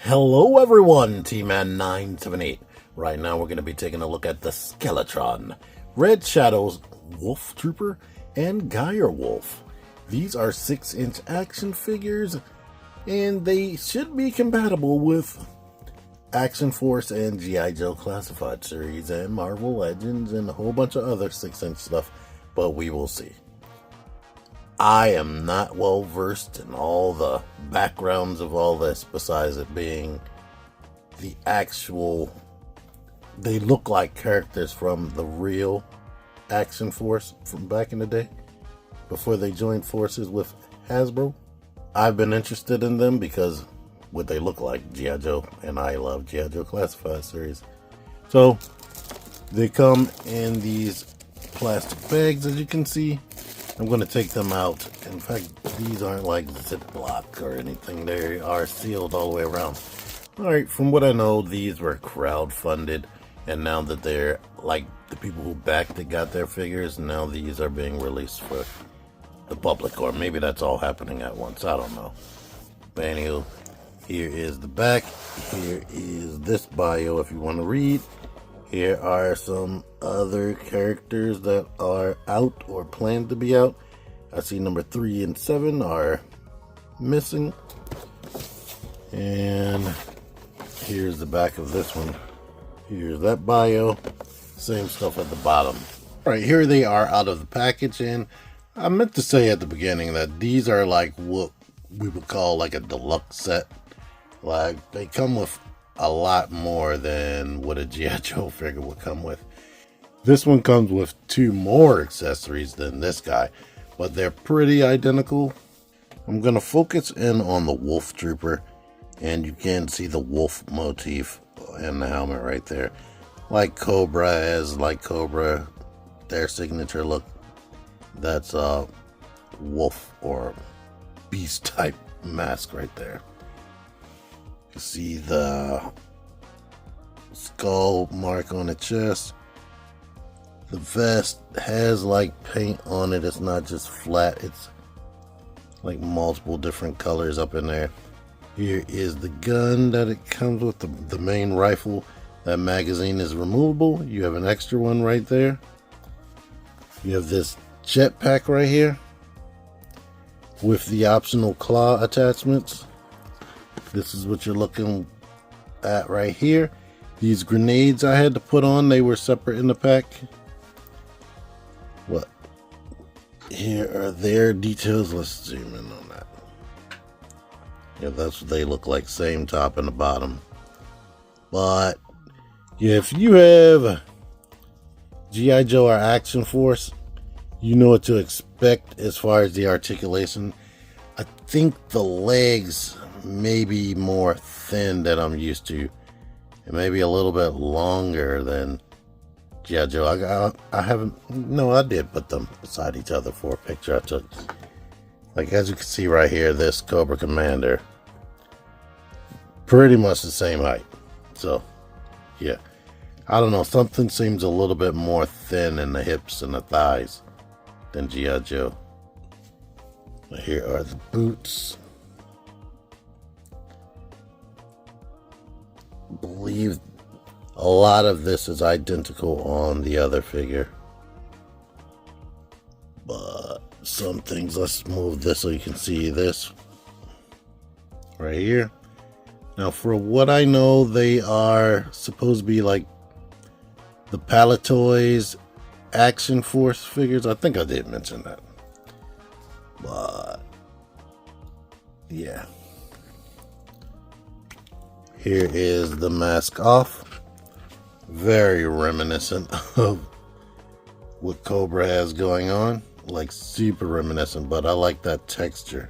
Hello everyone, T-Man978. Right now we're going to be taking a look at the Skeletron, Red Shadow's Wolf Trooper, and Gyre Wolf. These are 6-inch action figures, and they should be compatible with Action Force and GIJoe Classified series and Marvel Legends and a whole bunch of other 6-inch stuff, but we will see. I am not well versed in all the backgrounds of all this, besides it being the actual, they look like characters from the real Action Force from back in the day, before they joined forces with Hasbro. I've been interested in them because what they look like, GIJoe, and I love GIJoe Classified series. So they come in these plastic bags, as you can see. I'm going to take them out. In fact, these aren't like Ziploc or anything. They are sealed all the way around. Alright, from what I know, these were crowdfunded. And now that they're like the people who backed it got their figures, now these are being released for the public. Or maybe that's all happening at once. I don't know. But anywho, here is the back. Here is this bio if you want to read. Here are some other characters that are out or planned to be out. I see number 3 and 7 are missing. And here's the back of this one. Here's that bio. Same stuff at the bottom. Alright, here they are out of the package. And I meant to say at the beginning that these are like what we would call like a deluxe set. Like, they come with a lot more than what a GIJoe figure would come with. This one comes with 2 more accessories than this guy, but they're pretty identical. I'm going to focus in on the Wolf Trooper, and you can see the wolf motif in the helmet right there. Like Cobra has, like Cobra, their signature look. That's a wolf or beast type mask right there. You see the skull mark on the chest. The vest has like paint on it. It's not just flat. It's like multiple different colors up in there. Here is the gun that it comes with, the main rifle. That magazine is removable. You have an extra one right there. You have this jetpack right here with the optional claw attachments. This is what you're looking at right here. These grenades I had to put on, they were separate in the pack. What? Here are their details. Let's zoom in on that. Yeah, that's what they look like. Same top and the bottom. But yeah, if you have GIJoe or Action Force, you know what to expect as far as the articulation. I think the legs may be more thin than I'm used to, and maybe a little bit longer than GIJoe. I haven't, no, I did put them beside each other for a picture I took. Like, as you can see right here, this Cobra Commander, pretty much the same height. So yeah, I don't know, something seems a little bit more thin in the hips and the thighs than GIJoe. Here are the boots. I believe a lot of this is identical on the other figure, but some things, let's move this so you can see this right here. Now, for what I know, they are supposed to be like the Palatoys Action Force figures. I think I did mention that, but yeah. Here is the mask off. Very reminiscent of what Cobra has going on. Like, super reminiscent, but I like that texture.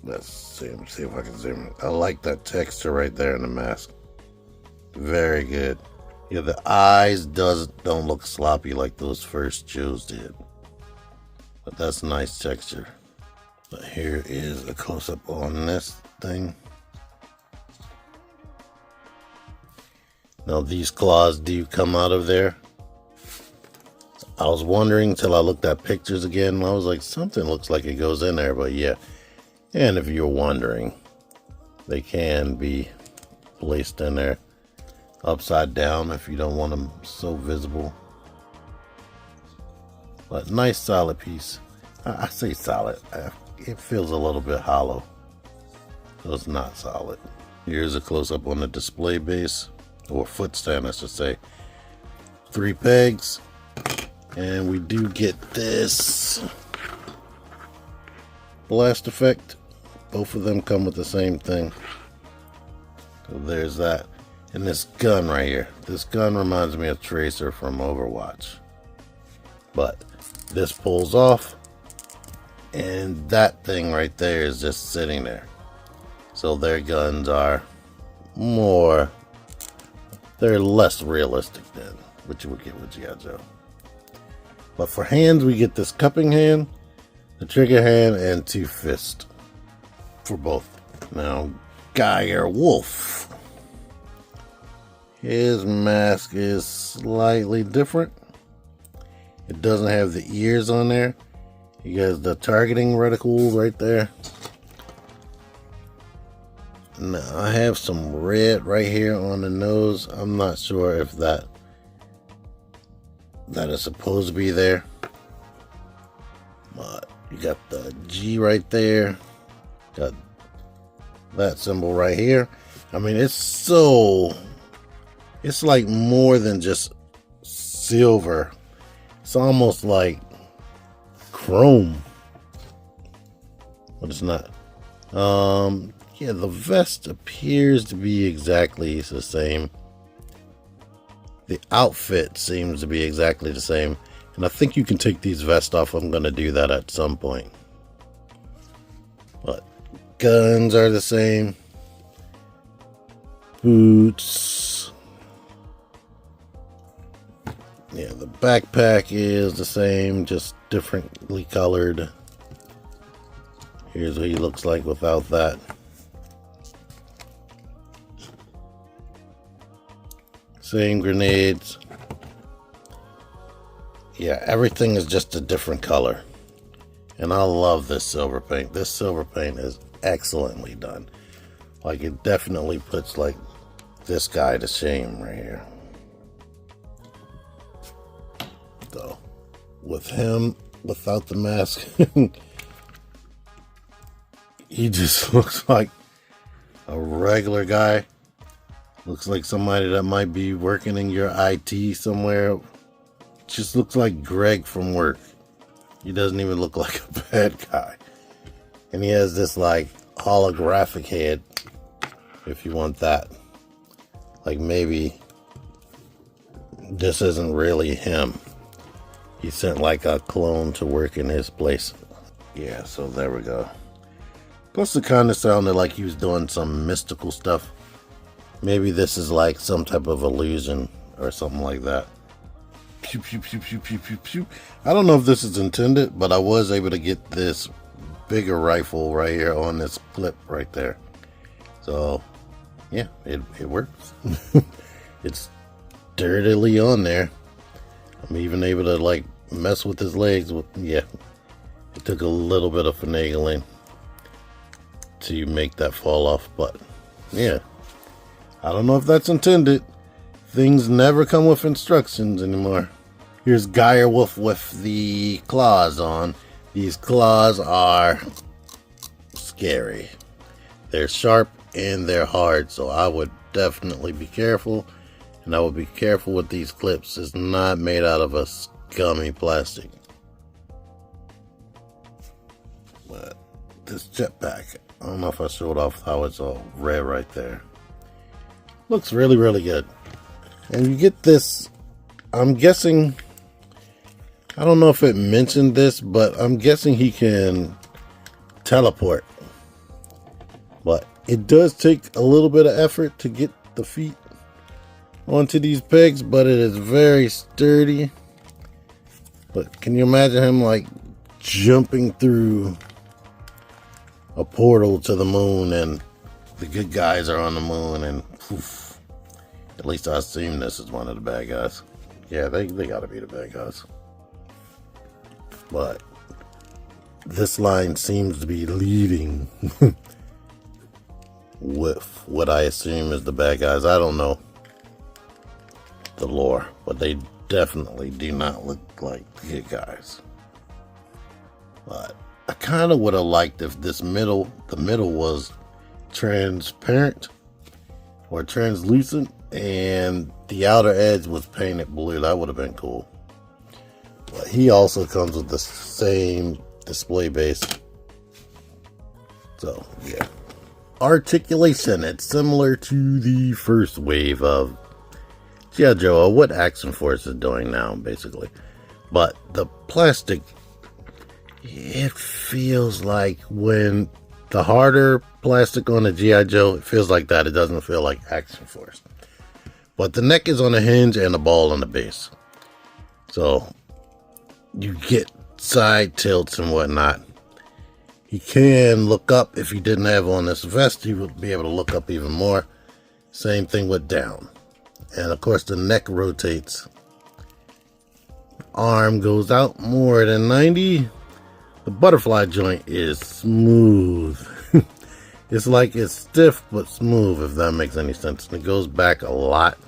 Let's see if I can zoom in. I like that texture right there in the mask. Very good. Yeah, the eyes don't look sloppy like those first Joes did. But that's nice texture. But here is a close-up on this thing. Now, these claws do come out of there. I was wondering till I looked at pictures again. I was like, something looks like it goes in there, but yeah. And if you're wondering, they can be placed in there upside down if you don't want them so visible. But nice solid piece. I say solid. It feels a little bit hollow, so it's not solid. Here's a close-up on the display base, or foot stand I should say. 3 pegs, and we do get this blast effect. Both of them come with the same thing. So there's that. And this gun right here. This gun reminds me of Tracer from Overwatch. But this pulls off, and that thing right there is just sitting there. So their guns are more, they're less realistic than what you would get with GIJoe. But for hands, we get this cupping hand, the trigger hand, and 2 fists for both. Now, Gyre Wolf. His mask is slightly different. It doesn't have the ears on there. He has the targeting reticle right there. Now, I have some red right here on the nose. I'm not sure if that is supposed to be there. But you got the G right there. Got that symbol right here. I mean, it's like more than just silver. It's almost like chrome. But it's not. Yeah, the vest appears to be exactly the same. The outfit seems to be exactly the same. And I think you can take these vests off. I'm going to do that at some point. But guns are the same. Boots. Yeah, the backpack is the same, just differently colored. Here's what he looks like without that. Same grenades. Yeah, everything is just a different color. And I love this silver paint. This silver paint is excellently done. Like, it definitely puts, like, this guy to shame right here. So, with him, without the mask, he just looks like a regular guy. Looks like somebody that might be working in your IT somewhere. Just looks like Greg from work. He doesn't even look like a bad guy. And he has this like holographic head, if you want that. Like maybe this isn't really him. He sent like a clone to work in his place. Yeah, so there we go. Plus it kind of sounded like he was doing some mystical stuff. Maybe this is like some type of illusion or something like that. Pew, pew, pew, pew, pew, pew, pew. I don't know if this is intended, but I was able to get this bigger rifle right here on this clip right there. So, yeah, it works. It's dirtily on there. I'm even able to like mess with his legs. Yeah, it took a little bit of finagling to make that fall off, but yeah. I don't know if that's intended. Things never come with instructions anymore. Here's Gyre Wolf with the claws on. These claws are scary. They're sharp and they're hard, so I would definitely be careful. And I would be careful with these clips. It's not made out of a scummy plastic. But this jetpack, I don't know if I showed off how it's all red right there. Looks really, really good. And you get this, I'm guessing, I don't know if it mentioned this, but I'm guessing he can teleport. But it does take a little bit of effort to get the feet onto these pegs, but it is very sturdy. But can you imagine him like jumping through a portal to the moon and the good guys are on the moon and poof. At least I assume this is one of the bad guys. Yeah, they gotta be the bad guys. But this line seems to be leading with what I assume is the bad guys. I don't know the lore, but they definitely do not look like the good guys. But I kind of would have liked if the middle was transparent or translucent and the outer edge was painted blue. That would have been cool. But he also comes with the same display base. So yeah. Articulation. It's similar to the first wave of GIJoe, what Action Force is doing now, basically. But the plastic, it feels like when the harder plastic on the GIJoe, it feels like that. It doesn't feel like Action Force. But the neck is on a hinge and the ball on the base. So you get side tilts and whatnot. He can look up. If he didn't have on this vest, he would be able to look up even more. Same thing with down. And of course the neck rotates. Arm goes out more than 90. The butterfly joint is smooth. It's like it's stiff but smooth, if that makes any sense. And it goes back a lot.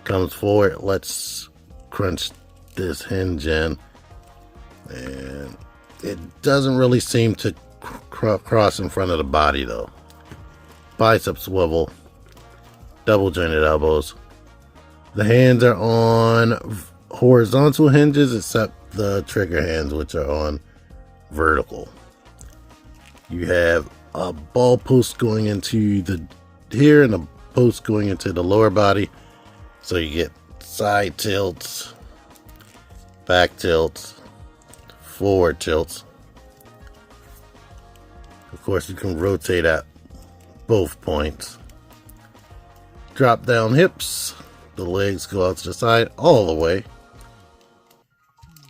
Comes forward. Let's crunch this hinge in. And it doesn't really seem to cross in front of the body though. Bicep swivel. Double jointed elbows. The hands are on horizontal hinges except the trigger hands, which are on vertical. You have a ball post going into the here and a post going into the lower body. So you get side tilts, back tilts, forward tilts. Of course, you can rotate at both points. Drop down hips. The legs go out to the side all the way.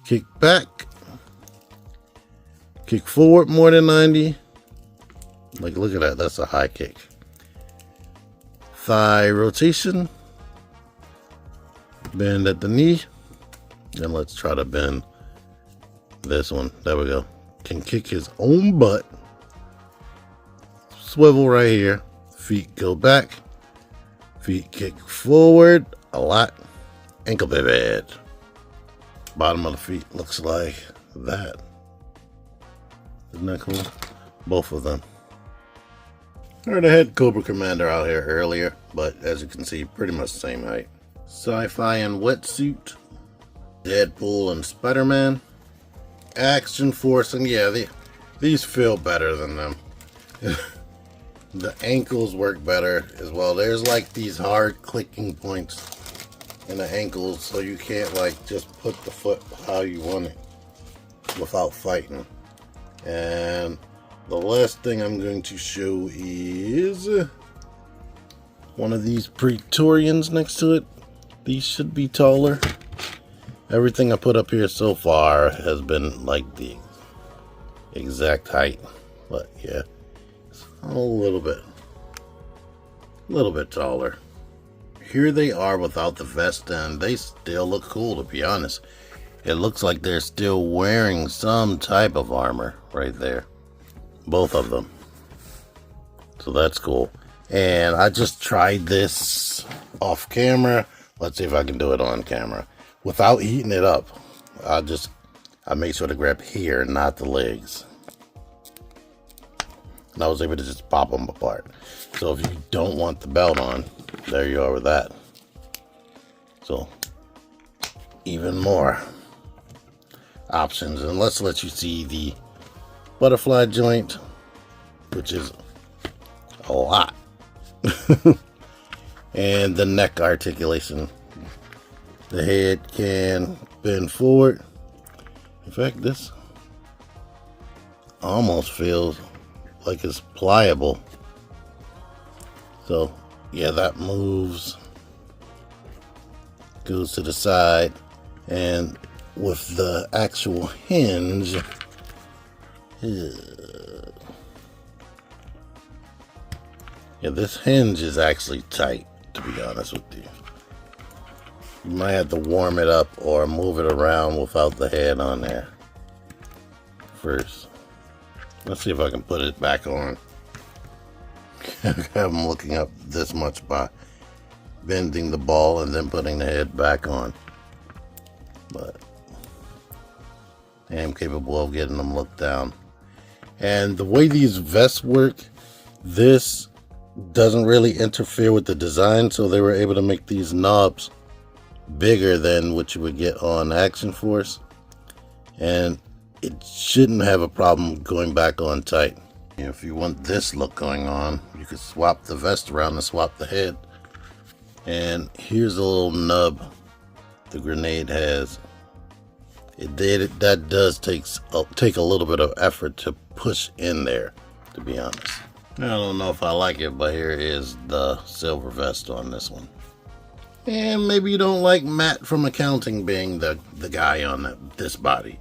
Kick back. Kick forward more than 90. Like, look at that. That's a high kick. Thigh rotation. Bend at the knee. And let's try to bend this one. There we go. Can kick his own butt. Swivel right here. Feet go back. Feet kick forward a lot. Ankle pivot. Bottom of the feet looks like that. Isn't that cool? Both of them. I heard I had Cobra Commander out here earlier, but as you can see, pretty much the same height. Sci-Fi and Wetsuit. Deadpool and Spider-Man. Action Force, and yeah, these feel better than them. The ankles work better as well. There's like these hard clicking points in the ankles, so you can't like just put the foot how you want it without fighting. And the last thing I'm going to show is one of these Praetorians next to it. These should be taller. Everything I put up here so far has been like the exact height, but yeah, it's a little bit taller. Here they are without the vest, and they still look cool, to be honest. It looks like they're still wearing some type of armor right there. Both of them. So that's cool. And I just tried this off camera. Let's see if I can do it on camera without heating it up. I made sure to grab here, not the legs. And I was able to just pop them apart. So if you don't want the belt on, there you are with that. So even more options. And let's let you see the butterfly joint, which is a lot. And the neck articulation. The head can bend forward. In fact, this almost feels like it's pliable. So yeah, that moves, goes to the side, and with the actual hinge, yeah, this hinge is actually tight, to be honest with you. You might have to warm it up or move it around without the head on there first. Let's see if I can put it back on. have them looking up this much by bending the ball and then putting the head back on. But I am capable of getting them looked down. And the way these vests work, this doesn't really interfere with the design, so they were able to make these knobs bigger than what you would get on Action Force, and it shouldn't have a problem going back on tight. If you want this look going on, you could swap the vest around and swap the head. And here's a little nub the grenade has. That does take a little bit of effort to push in there, to be honest. I don't know if I like it, but here is the silver vest on this one. And maybe you don't like Matt from accounting being the guy on this body.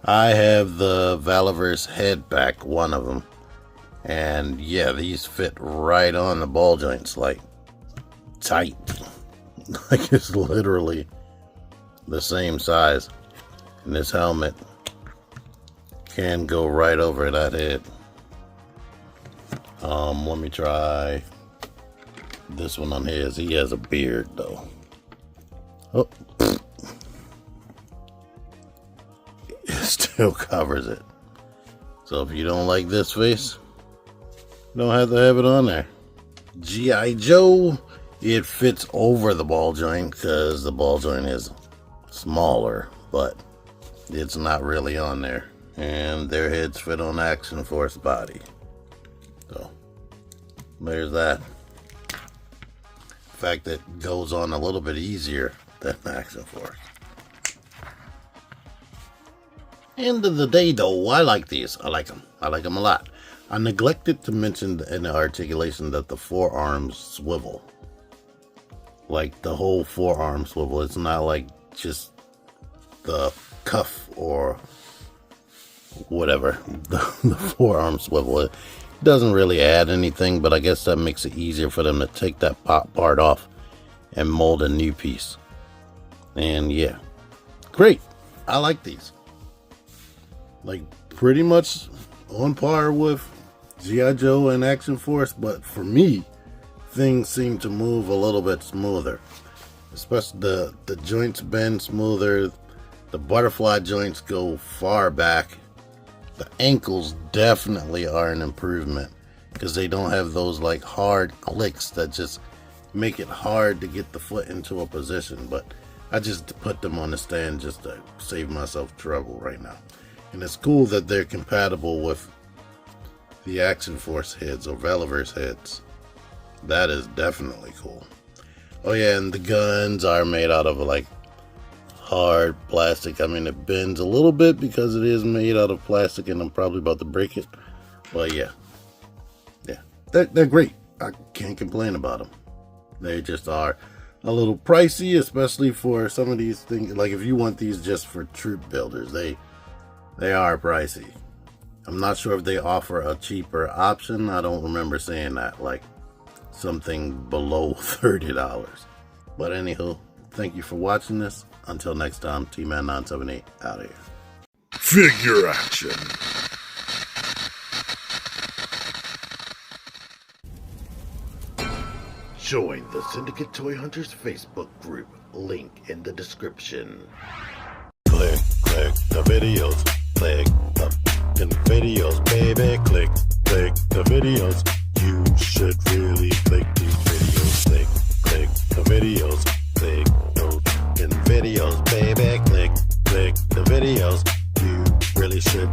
I have the Valiverse head back, one of them. And yeah, these fit right on the ball joints, like tight. Like it's literally the same size. And this helmet can go right over that head. Let me try this one on his. He has a beard though. Oh, it still covers it. So if you don't like this face, you don't have to have it on there. GIJoe, it fits over the ball joint because the ball joint is smaller, but it's not really on there. And their heads fit on Action Force body. So there's that. In fact, it goes on a little bit easier than Action Force. End of the day though, I like these. I like them. I like them a lot. I neglected to mention in the articulation that the forearms swivel. Like the whole forearm swivel. It's not like just the cuff or whatever. The forearm swivel. It doesn't really add anything, but I guess that makes it easier for them to take that part off and mold a new piece. And yeah, great. I like these. Like pretty much on par with GIJoe and Action Force, but for me, things seem to move a little bit smoother. Especially the joints bend smoother. The butterfly joints go far back. The ankles definitely are an improvement because they don't have those like hard clicks that just make it hard to get the foot into a position. But I just put them on the stand just to save myself trouble right now. And it's cool that they're compatible with the Action Force heads or Valiverse heads. That is definitely cool. Oh yeah, and the guns are made out of like hard plastic. I mean, it bends a little bit because it is made out of plastic and I'm probably about to break it. But yeah, they're great. I can't complain about them. They just are a little pricey, especially for some of these things. Like if you want these just for troop builders, they are pricey. I'm not sure if they offer a cheaper option. I don't remember saying that, like something below $30. But anywho, thank you for watching this. Until next time, T-Man978 out of here. Figure action. Join the Syndicate Toy Hunters Facebook group. Link in the description. Click the videos. Click the videos, baby. Click the videos. You should really click these videos. Click the videos. Click in videos, baby. Click the videos. You really should